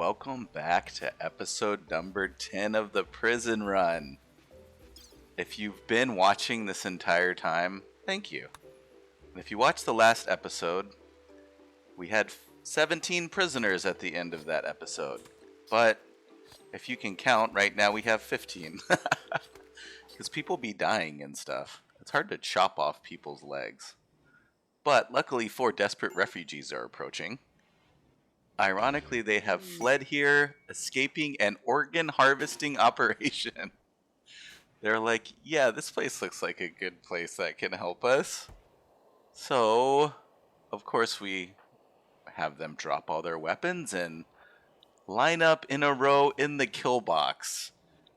welcome back to episode number 10 of the Prison Run. If you've been watching this entire time, thank you. And if you watched the last episode, we had 17 prisoners at the end of that episode. But if you can count, right now we have 15. Because people be dying and stuff. It's hard to chop off people's legs. But luckily 4 desperate refugees are approaching. Ironically, they have fled here, escaping an organ harvesting operation. They're like, yeah, this place looks like a good place that can help us. So, of course, we have them drop all their weapons and line up in a row in the kill box.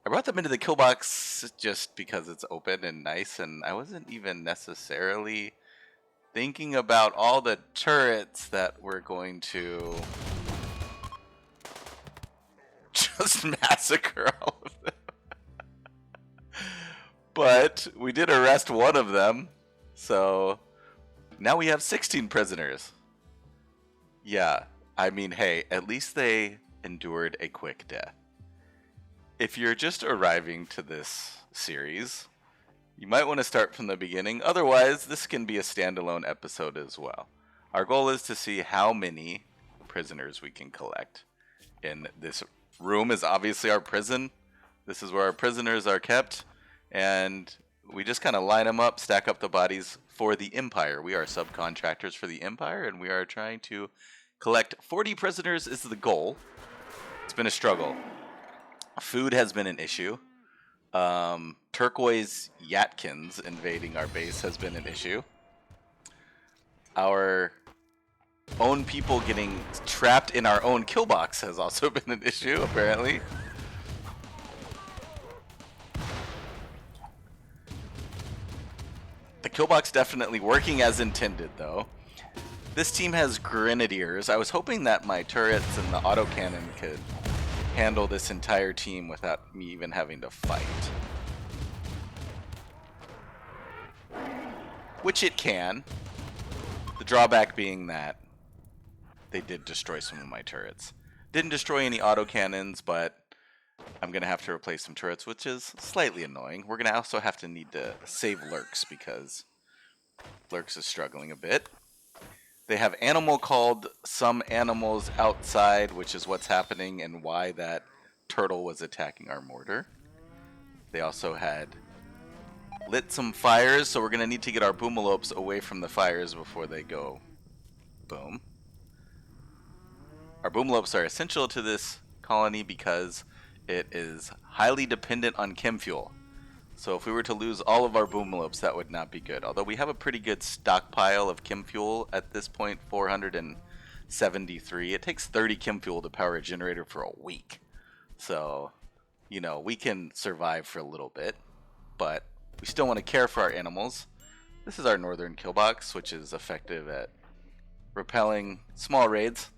I brought them into the kill box just because it's open and nice, and I wasn't even necessarily thinking about all the turrets that we're going to just massacre all of them. But we did arrest one of them, so now we have 16 prisoners. Yeah, I mean, hey, at least they endured a quick death. If you're just arriving to this series, you might want to start from the beginning. Otherwise, this can be a standalone episode as well. Our goal is to see how many prisoners we can collect. In this room is obviously our prison. This is where our prisoners are kept. And we just kind of line them up, stack up the bodies for the Empire. We are subcontractors for the Empire, and we are trying to collect 40 prisoners is the goal. It's been a struggle. Food has been an issue. Turquoise Yatkins invading our base has been an issue. Our own people getting trapped in our own kill box has also been an issue, apparently. The kill box definitely working as intended, though. This team has grenadiers. I was hoping that my turrets and the autocannon could handle this entire team without me even having to fight. Which it can. The drawback being that they did destroy some of my turrets. Didn't destroy any autocannons, but I'm going to have to replace some turrets, which is slightly annoying. We're going to also have to need to save Lurks because Lurks is struggling a bit. They have animal called some animals outside, which is what's happening and why that turtle was attacking our mortar. They also had lit some fires, so we're going to need to get our boomalopes away from the fires before they go boom. Our boomalopes are essential to this colony because it is highly dependent on chem fuel. So if we were to lose all of our boomalopes, that would not be good. Although we have a pretty good stockpile of chem fuel at this point, 473. It takes 30 chem fuel to power a generator for a week. So, you know, we can survive for a little bit, but we still want to care for our animals. This is our northern kill box, which is effective at repelling small raids.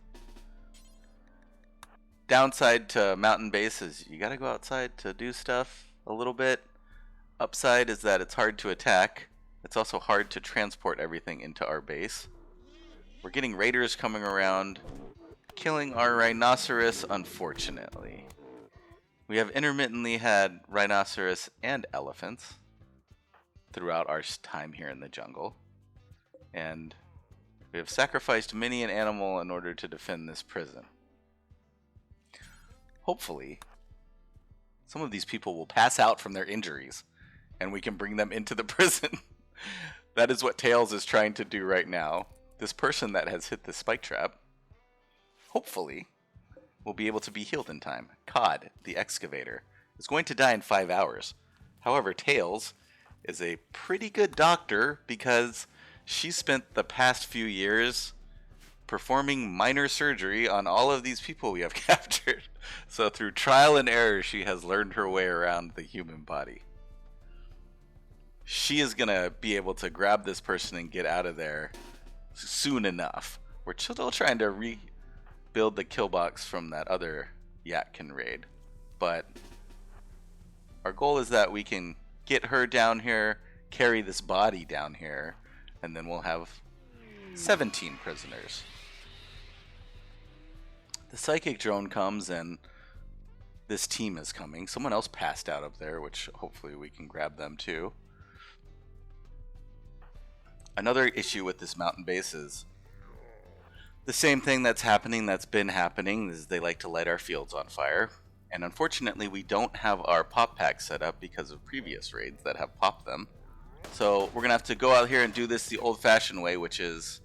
Downside to mountain base is you gotta go outside to do stuff a little bit. Upside is that it's hard to attack. It's also hard to transport everything into our base. We're getting raiders coming around, killing our rhinoceros, unfortunately. We have intermittently had rhinoceros and elephants throughout our time here in the jungle. And we have sacrificed many an animal in order to defend this prison. Hopefully, some of these people will pass out from their injuries and we can bring them into the prison. That is what Tails is trying to do right now. This person that has hit the spike trap, hopefully, will be able to be healed in time. Cod, the excavator, is going to die in 5 hours. However, Tails is a pretty good doctor because she spent the past few years performing minor surgery on all of these people we have captured. So through trial and error, she has learned her way around the human body. She is going to be able to grab this person and get out of there soon enough. We're still trying to rebuild the kill box from that other Yatkin raid. But our goal is that we can get her down here, carry this body down here, and then we'll have 17 prisoners. The psychic drone comes and this team is coming. Someone else passed out up there, which hopefully we can grab them too. Another issue with this mountain base is the same thing that's been happening is they like to light our fields on fire. And unfortunately, we don't have our pop packs set up because of previous raids that have popped them. So we're going to have to go out here and do this the old-fashioned way, which is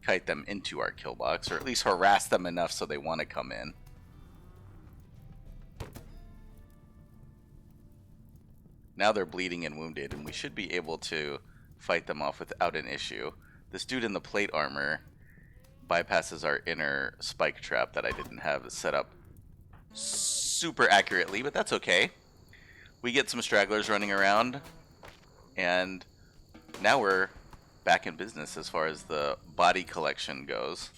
kite them into our kill box, or at least harass them enough so they want to come in. Now they're bleeding and wounded, and we should be able to fight them off without an issue. This dude in the plate armor bypasses our inner spike trap that I didn't have set up super accurately, but that's okay. We get some stragglers running around, and now we're back in business as far as the body collection goes.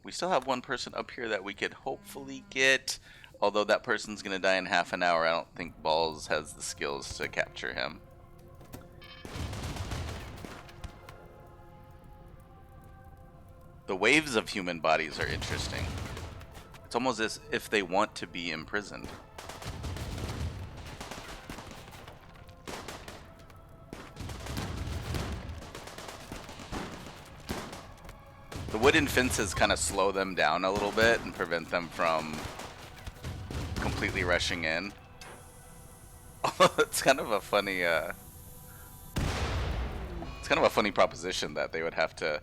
We still have one person up here that we could hopefully get, although that person's going to die in half an hour. I don't think Balls has the skills to capture him. The waves of human bodies are interesting. It's almost as if they want to be imprisoned. The wooden fences kind of slow them down a little bit and prevent them from completely rushing in. It's kind of a funny proposition that they would have to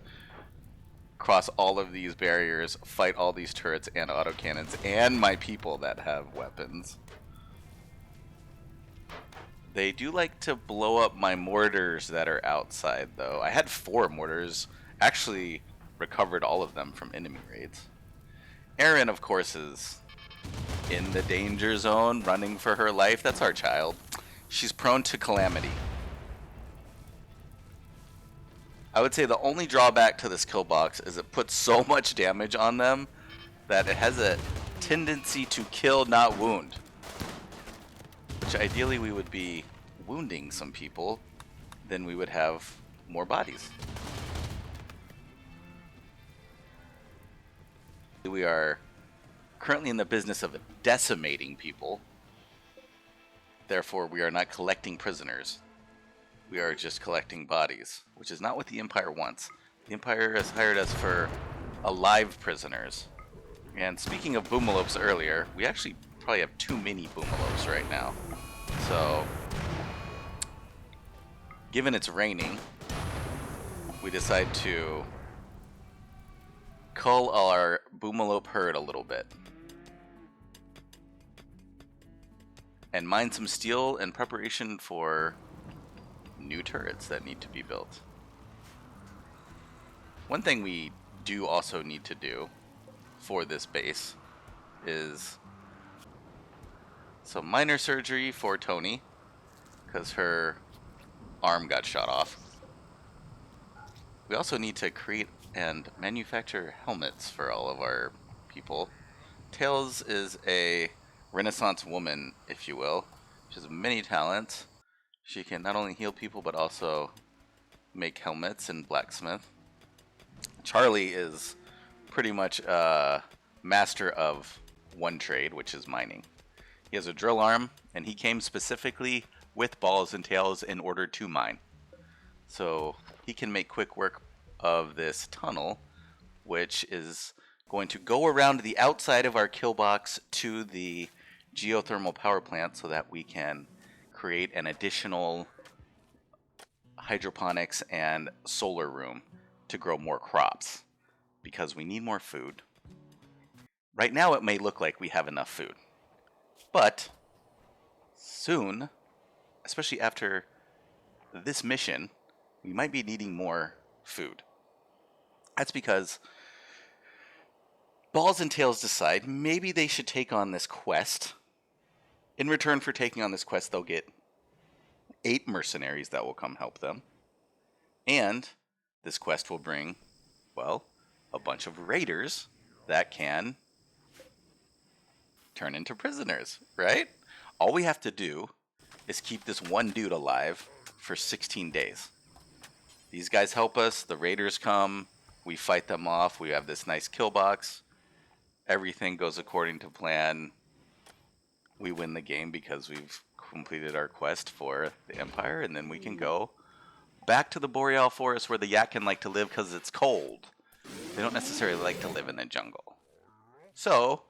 cross all of these barriers, fight all these turrets and autocannons and my people that have weapons. They do like to blow up my mortars that are outside, though. I had 4 mortars. Actually recovered all of them from enemy raids. Erin, of course, is in the danger zone, running for her life. That's our child. She's prone to calamity. I would say the only drawback to this kill box is it puts so much damage on them that it has a tendency to kill, not wound. Which ideally we would be wounding some people, then we would have more bodies. We are currently in the business of decimating people. Therefore, we are not collecting prisoners. We are just collecting bodies, which is not what the Empire wants. The Empire has hired us for alive prisoners. And speaking of boomalopes earlier, we actually probably have too many boomalopes right now. So, given it's raining, we decide to cull our boomalope herd a little bit. And mine some steel in preparation for new turrets that need to be built. One thing we do also need to do for this base is some minor surgery for Tony, because her arm got shot off. We also need to create and manufacture helmets for all of our people. Tails is a Renaissance woman, if you will. She has many talents. She can not only heal people, but also make helmets and blacksmith. Charlie is pretty much a master of one trade, which is mining. He has a drill arm, and he came specifically with Balls and Tails in order to mine. So he can make quick work of this tunnel, which is going to go around the outside of our kill box to the geothermal power plant so that we can create an additional hydroponics and solar room to grow more crops, because we need more food. Right now it may look like we have enough food, but soon, especially after this mission, we might be needing more food. That's because Balls and Tails decide maybe they should take on this quest. In return for taking on this quest, they'll get 8 mercenaries that will come help them. And this quest will bring, well, a bunch of raiders that can turn into prisoners, right? All we have to do is keep this one dude alive for 16 days. These guys help us, the raiders come, we fight them off, we have this nice kill box, everything goes according to plan, we win the game because we've completed our quest for the Empire, and then we can go back to the Boreal Forest where the Yatkin like to live because it's cold. They don't necessarily like to live in the jungle. So,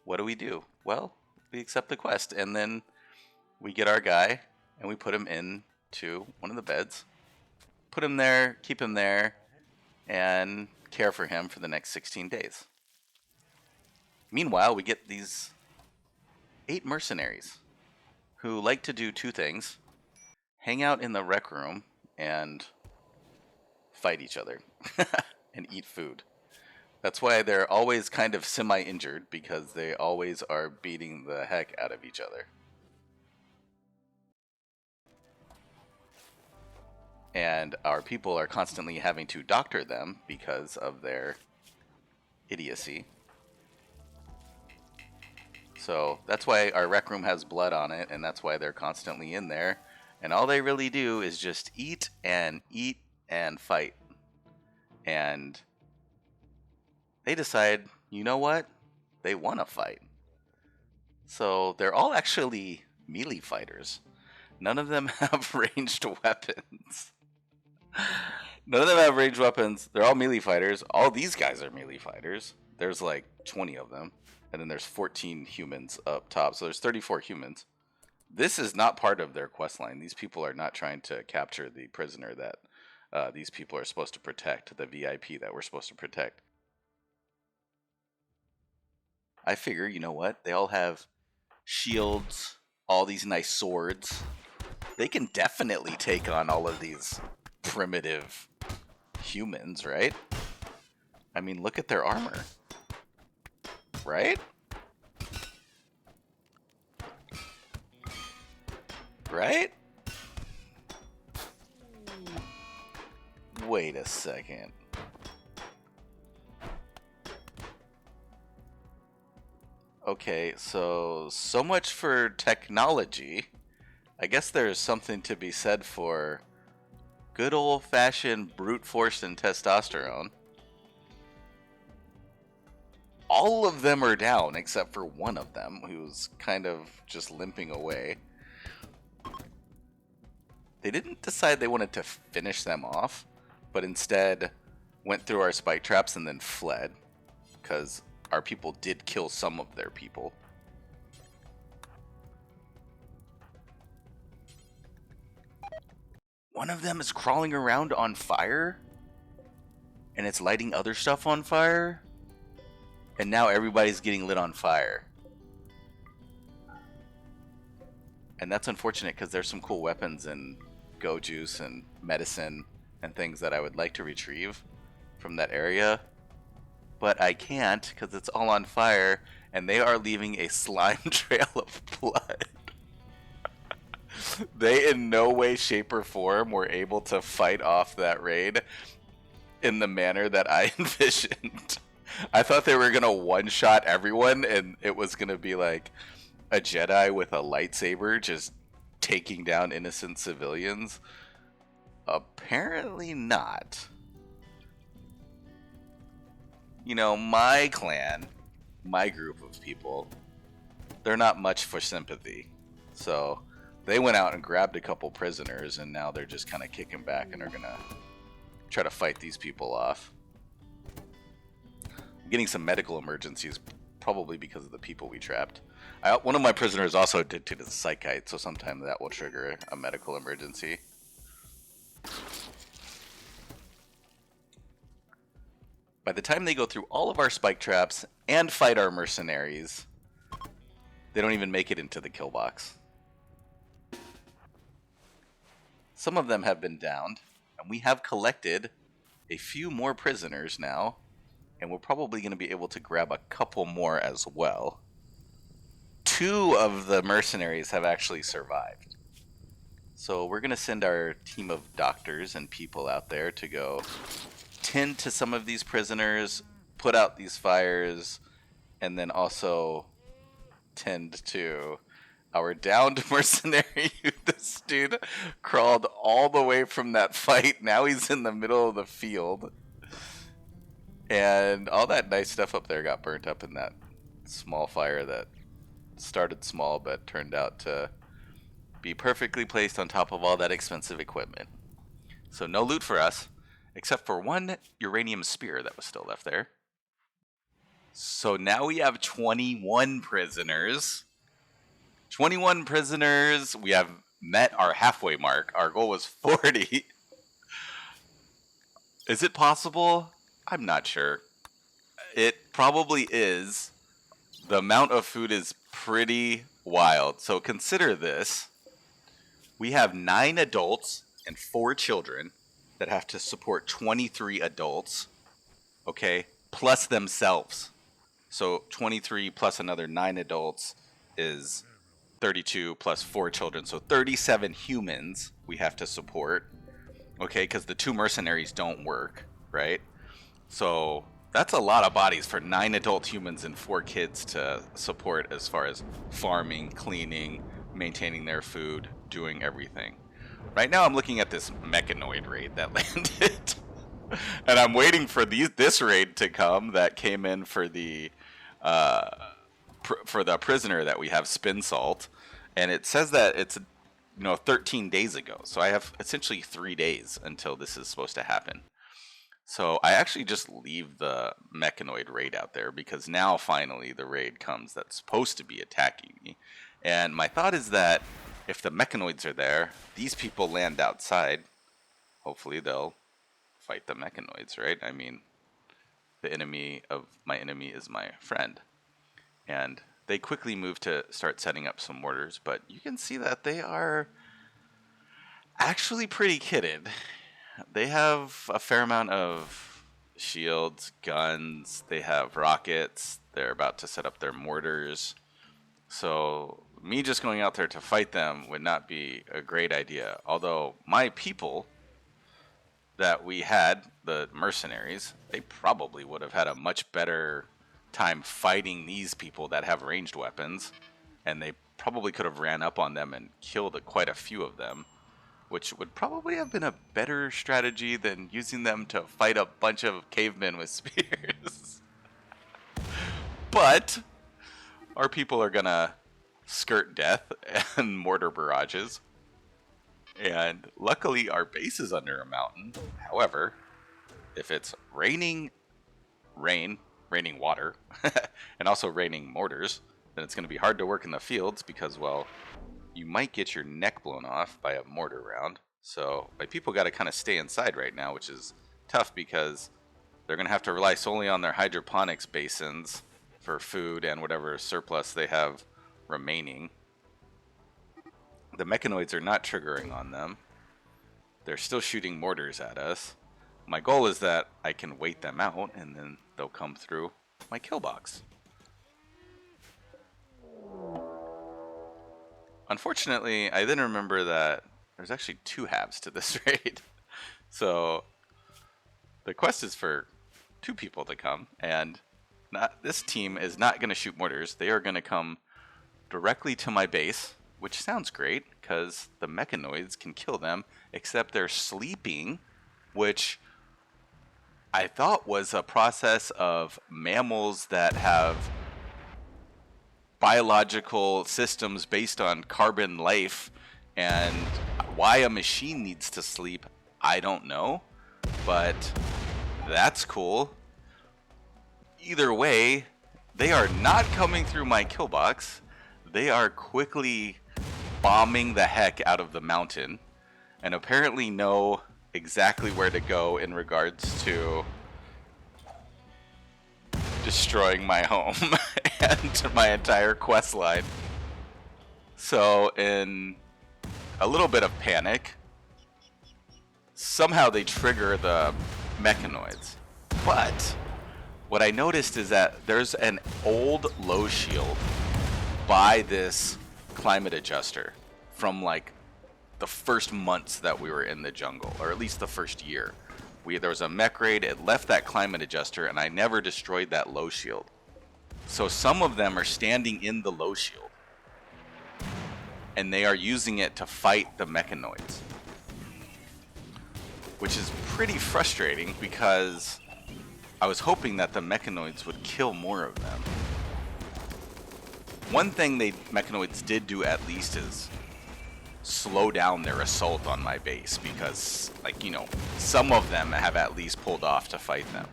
what do? Well, we accept the quest, and then we get our guy, and we put him into one of the beds, put him there, keep him there, and care for him for the next 16 days. Meanwhile, we get these 8 mercenaries who like to do 2 things: hang out in the rec room and fight each other and eat food. That's why they're always kind of semi-injured, because they always are beating the heck out of each other. And our people are constantly having to doctor them because of their idiocy. So that's why our rec room has blood on it, and that's why they're constantly in there. And all they really do is just eat and fight. And they decide, you know what? They want to fight. So they're all actually melee fighters. None of them have ranged weapons. None of them have ranged weapons. They're all melee fighters. All these guys are melee fighters. There's like 20 of them. And then there's 14 humans up top. So there's 34 humans. This is not part of their quest line. These people are not trying to capture the prisoner that these people are supposed to protect, the VIP that we're supposed to protect. I figure, you know what? They all have shields, all these nice swords. They can definitely take on all of these primitive humans, right? I mean, look at their armor. Right? Right? Wait a second. Okay, so much for technology. I guess there's something to be said for good old-fashioned brute force and testosterone. All of them are down except for one of them, who's kind of just limping away. They didn't decide they wanted to finish them off, but instead went through our spike traps and then fled, because our people did kill some of their people. One of them is crawling around on fire, and it's lighting other stuff on fire, and now everybody's getting lit on fire. And that's unfortunate, because there's some cool weapons and go juice and medicine and things that I would like to retrieve from that area. But I can't, because it's all on fire, and they are leaving a slime trail of blood. They in no way, shape, or form were able to fight off that raid in the manner that I envisioned. I thought they were going to one-shot everyone, and it was going to be like a Jedi with a lightsaber just taking down innocent civilians. Apparently not. You know, my clan, my group of people, they're not much for sympathy. So they went out and grabbed a couple prisoners, and now they're just kind of kicking back and are going to try to fight these people off. I'm getting some medical emergencies, probably because of the people we trapped. One of my prisoners also addicted to the psychite, so sometime that will trigger a medical emergency. By the time they go through all of our spike traps and fight our mercenaries, they don't even make it into the kill box. Some of them have been downed, and we have collected a few more prisoners now, and we're probably going to be able to grab a couple more as well. 2 of the mercenaries have actually survived. So we're going to send our team of doctors and people out there to go tend to some of these prisoners, put out these fires, and then also tend to our downed mercenary. This dude crawled all the way from that fight. Now he's in the middle of the field. And all that nice stuff up there got burnt up in that small fire that started small but turned out to be perfectly placed on top of all that expensive equipment. So no loot for us, except for one uranium spear that was still left there. So now we have 21 prisoners. 21 prisoners. We have met our halfway mark. Our goal was 40. Is it possible? I'm not sure. It probably is. The amount of food is pretty wild. So consider this. We have 9 adults and 4 children that have to support 23 adults, okay, plus themselves. So 23 plus another 9 adults is 32 plus 4 children. So 37 humans we have to support, okay, because the 2 mercenaries don't work, right? So that's a lot of bodies for 9 adult humans and 4 kids to support as far as farming, cleaning, maintaining their food, doing everything. Right now I'm looking at this mechanoid raid that landed. And I'm waiting for this raid to come that came in for the prisoner that we have, Spin Salt. And it says that it's 13 days ago. So I have essentially 3 days until this is supposed to happen. So I actually just leave the mechanoid raid out there because now finally the raid comes that's supposed to be attacking me. And my thought is that if the mechanoids are there, these people land outside. Hopefully they'll fight the mechanoids, right? I mean, the enemy of my enemy is my friend. And they quickly move to start setting up some mortars, but you can see that they are actually pretty kitted. They have a fair amount of shields, guns, they have rockets, they're about to set up their mortars. So me just going out there to fight them would not be a great idea. Although my people that we had, the mercenaries, they probably would have had a much better time fighting these people that have ranged weapons. And they probably could have ran up on them and killed quite a few of them, which would probably have been a better strategy than using them to fight a bunch of cavemen with spears. But our people are gonna skirt death and mortar barrages. And luckily our base is under a mountain. However, if it's raining water, and also raining mortars, then it's gonna be hard to work in the fields because, well, you might get your neck blown off by a mortar round. So my people got to kind of stay inside right now, which is tough because they're going to have to rely solely on their hydroponics basins for food and whatever surplus they have remaining. The mechanoids are not triggering on them. They're still shooting mortars at us. My goal is that I can wait them out and then they'll come through my kill box. Unfortunately, I then remember that there's actually 2 halves to this raid. So the quest is for 2 people to come, and this team is not going to shoot mortars. They are going to come directly to my base, which sounds great because the mechanoids can kill them, except they're sleeping, which I thought was a process of mammals that have biological systems based on carbon life, and why a machine needs to sleep, I don't know, but that's cool. Either way, they are not coming through my kill box. They are quickly bombing the heck out of the mountain and apparently know exactly where to go in regards to destroying my home and my entire quest line. So in a little bit of panic, somehow they trigger the mechanoids. But what I noticed is that there's an old low shield by this climate adjuster from like the first months that we were in the jungle, or at least the first year. There was a mech raid, it left that climate adjuster, and I never destroyed that low shield. So some of them are standing in the low shield, and they are using it to fight the mechanoids, which is pretty frustrating because I was hoping that the mechanoids would kill more of them. One thing mechanoids did do at least is slow down their assault on my base, because, like, you know, some of them have at least pulled off to fight them.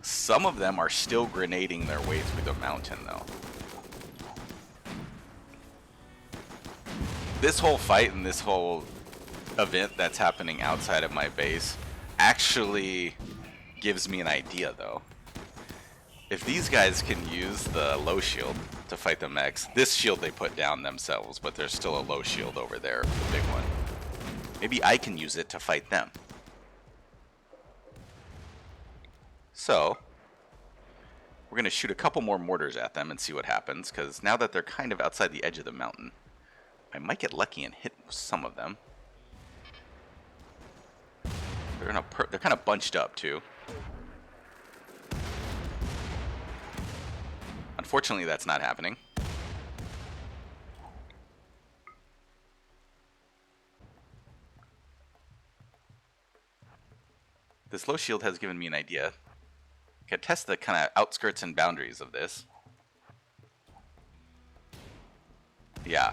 Some of them are still grenading their way through the mountain, though. This whole fight and this whole event that's happening outside of my base actually gives me an idea, though. If these guys can use the low shield to fight the mechs, this shield they put down themselves, but there's still a low shield over there, the big one. Maybe I can use it to fight them. So, we're going to shoot a couple more mortars at them and see what happens, because now that they're kind of outside the edge of the mountain, I might get lucky and hit some of them. They're kind of bunched up, too. Unfortunately, that's not happening. This low shield has given me an idea. I could test the kind of outskirts and boundaries of this. Yeah.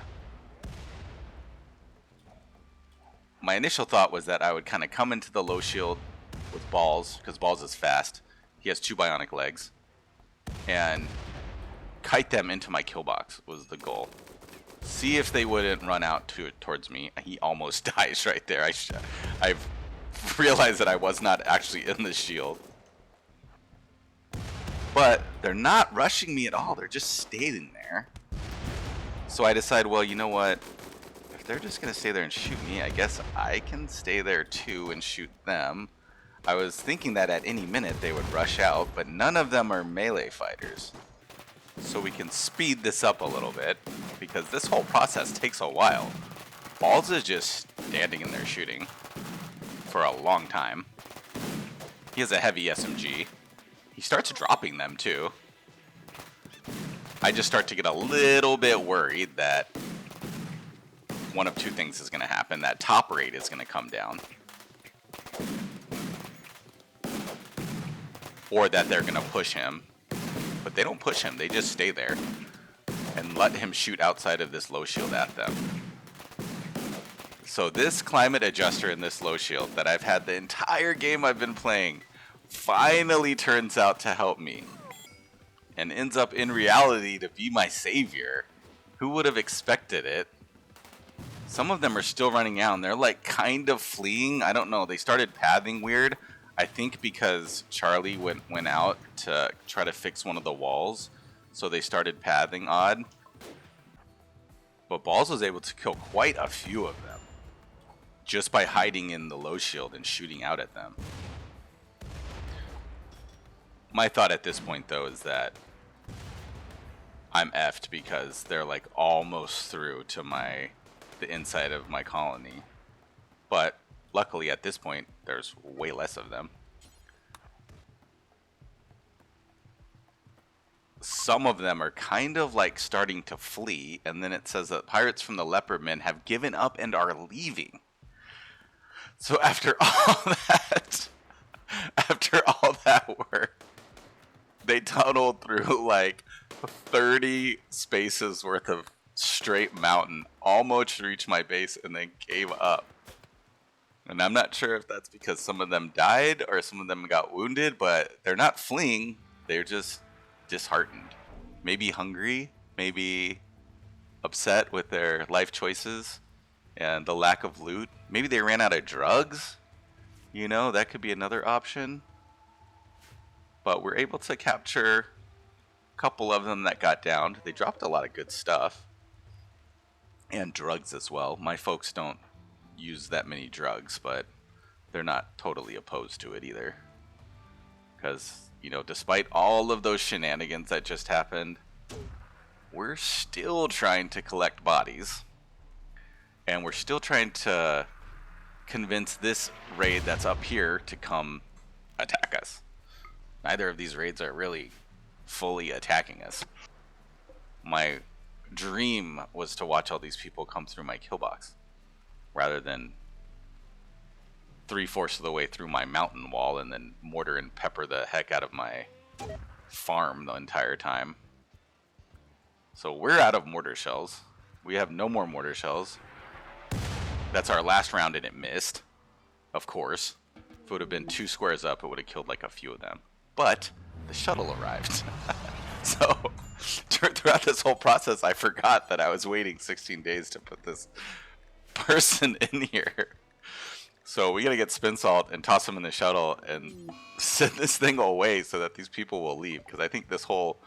My initial thought was that I would kind of come into the low shield with Balls, because Balls is fast. He has 2 bionic legs. And kite them into my kill box was the goal. See if they wouldn't run out towards me. He almost dies right there. I've realized that I was not actually in the shield. But they're not rushing me at all. They're just staying there. So I decide, well, you know what? If they're just going to stay there and shoot me, I guess I can stay there too and shoot them. I was thinking that at any minute they would rush out, but none of them are melee fighters. So we can speed this up a little bit, because this whole process takes a while. Balls is just standing in there shooting for a long time. He has a heavy SMG. He starts dropping them too. I just start to get a little bit worried that one of two things is going to happen. That top rate is going to come down, or that they're going to push him. But they don't push him, they just stay there and let him shoot outside of this low shield at them. So this climate adjuster in this low shield that I've had the entire game I've been playing finally turns out to help me. And ends up in reality to be my savior. Who would have expected it? Some of them are still running out and they're like kind of fleeing. I don't know, they started pathing weird. I think because Charlie went out to try to fix one of the walls, so they started pathing odd. But Balls was able to kill quite a few of them just by hiding in the low shield and shooting out at them. My thought at this point, though, is that I'm effed because they're like almost through to the inside of my colony. But luckily, at this point, there's way less of them. Some of them are kind of like starting to flee, and then it says that pirates from the Leopardmen have given up and are leaving. So after all that work, they tunneled through like 30 spaces worth of straight mountain, almost reached my base, and then gave up. And I'm not sure if that's because some of them died or some of them got wounded, but they're not fleeing. They're just disheartened. Maybe hungry, maybe upset with their life choices and the lack of loot. Maybe they ran out of drugs. You know, that could be another option. But we're able to capture a couple of them that got downed. They dropped a lot of good stuff. And drugs as well. My folks don't use that many drugs, but they're not totally opposed to it either. Because, you know, despite all of those shenanigans that just happened, we're still trying to collect bodies. And we're still trying to convince this raid that's up here to come attack us. Neither of these raids are really fully attacking us. My dream was to watch all these people come through my kill box rather than 3/4 of the way through my mountain wall and then mortar and pepper the heck out of my farm the entire time. So we're out of mortar shells. We have no more mortar shells. That's our last round and it missed. Of course. If it would have been 2 squares up, it would have killed like a few of them. But the shuttle arrived. So throughout this whole process, I forgot that I was waiting 16 days to put this person in here. So we gotta get spin salt and toss them in the shuttle and send this thing away so that these people will leave. Because I think this whole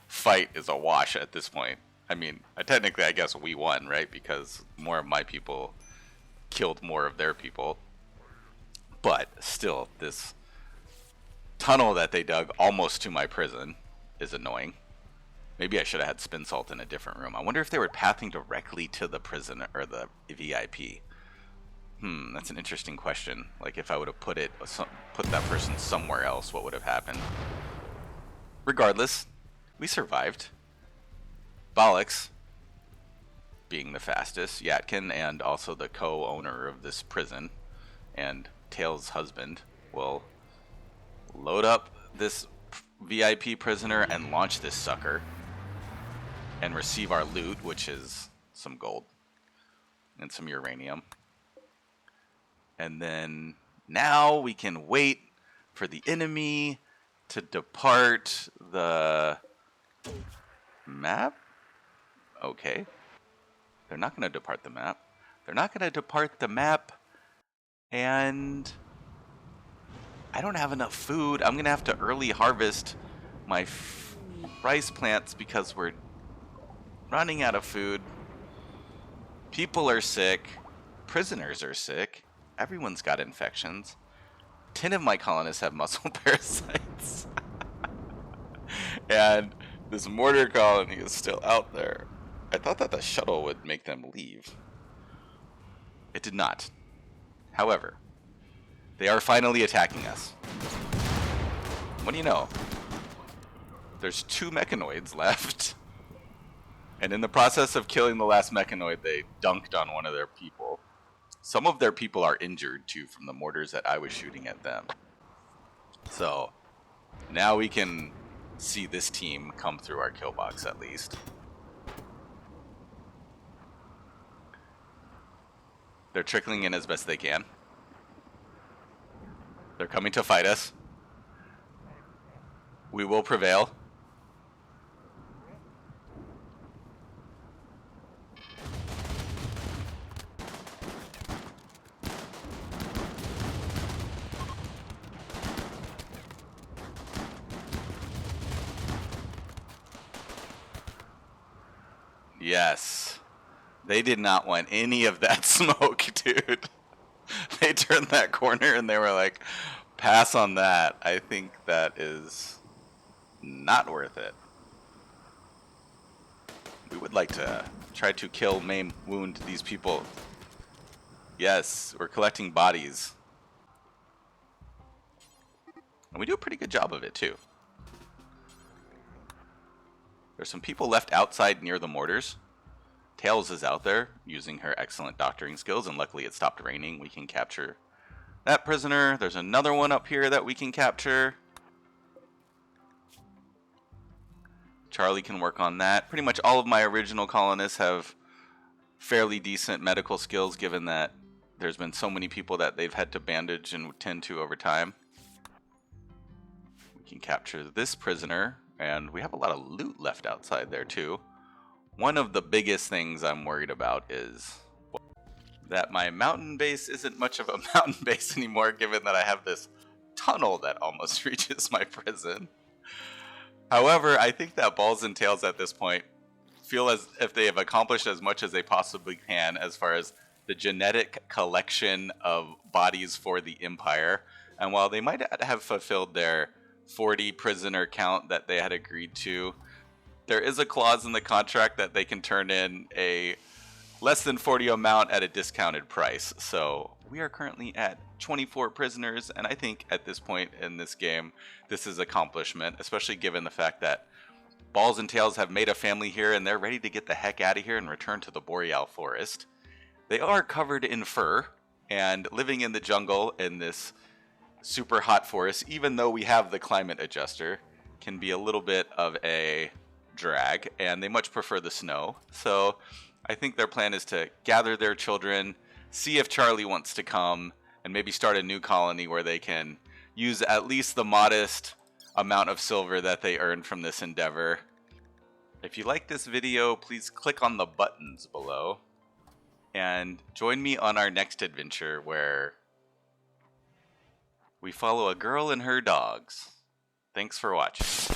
fight is a wash at this point. I mean, technically, I guess we won, right? Because more of my people killed more of their people. But still, this tunnel that they dug almost to my prison is annoying. Maybe I should have had spin salt in a different room. I wonder if they were pathing directly to the prison or the VIP. That's an interesting question. Like if I would have put that person somewhere else, what would have happened? Regardless, we survived. Bollocks, being the fastest, Yatkin, and also the co-owner of this prison, and Tails' husband, will load up this VIP prisoner and launch this sucker and receive our loot, which is some gold and some uranium. And then now we can wait for the enemy to depart the map. Okay. They're not going to depart the map. They're not going to depart the map. And I don't have enough food. I'm going to have to early harvest my rice plants because we're running out of food. People are sick. Prisoners are sick. Everyone's got infections. 10 of my colonists have muscle parasites. And this mortar colony is still out there. I thought that the shuttle would make them leave. It did not. However, they are finally attacking us. What do you know? There's 2 mechanoids left. And in the process of killing the last mechanoid, they dunked on one of their people. Some of their people are injured too from the mortars that I was shooting at them. So now we can see this team come through our kill box at least. They're trickling in as best they can. They're coming to fight us. We will prevail. Yes. They did not want any of that smoke, dude. They turned that corner and they were like, pass on that. I think that is not worth it. We would like to try to kill, maim, wound these people. Yes, we're collecting bodies. And we do a pretty good job of it, too. There's some people left outside near the mortars. Tails is out there using her excellent doctoring skills, and luckily it stopped raining. We can capture that prisoner. There's another one up here that we can capture. Charlie can work on that. Pretty much all of my original colonists have fairly decent medical skills, given that there's been so many people that they've had to bandage and tend to over time. We can capture this prisoner, and we have a lot of loot left outside there too. One of the biggest things I'm worried about is that my mountain base isn't much of a mountain base anymore, given that I have this tunnel that almost reaches my prison. However, I think that Balls and Tails at this point feel as if they have accomplished as much as they possibly can as far as the genetic collection of bodies for the Empire. And while they might have fulfilled their 40 prisoner count that they had agreed to, there is a clause in the contract that they can turn in a less than 40 amount at a discounted price. So we are currently at 24 prisoners, and I think at this point in this game, this is accomplishment, especially given the fact that Balls and Tails have made a family here and they're ready to get the heck out of here and return to the Boreal Forest. They are covered in fur, And living in the jungle in this super hot forest, even though we have the climate adjuster, can be a little bit of a drag, and they much prefer the snow. So I think their plan is to gather their children, see if Charlie wants to come, and maybe start a new colony where they can use at least the modest amount of silver that they earned from this endeavor. If you like this video, please click on the buttons below and join me on our next adventure where we follow a girl and her dogs. Thanks for watching.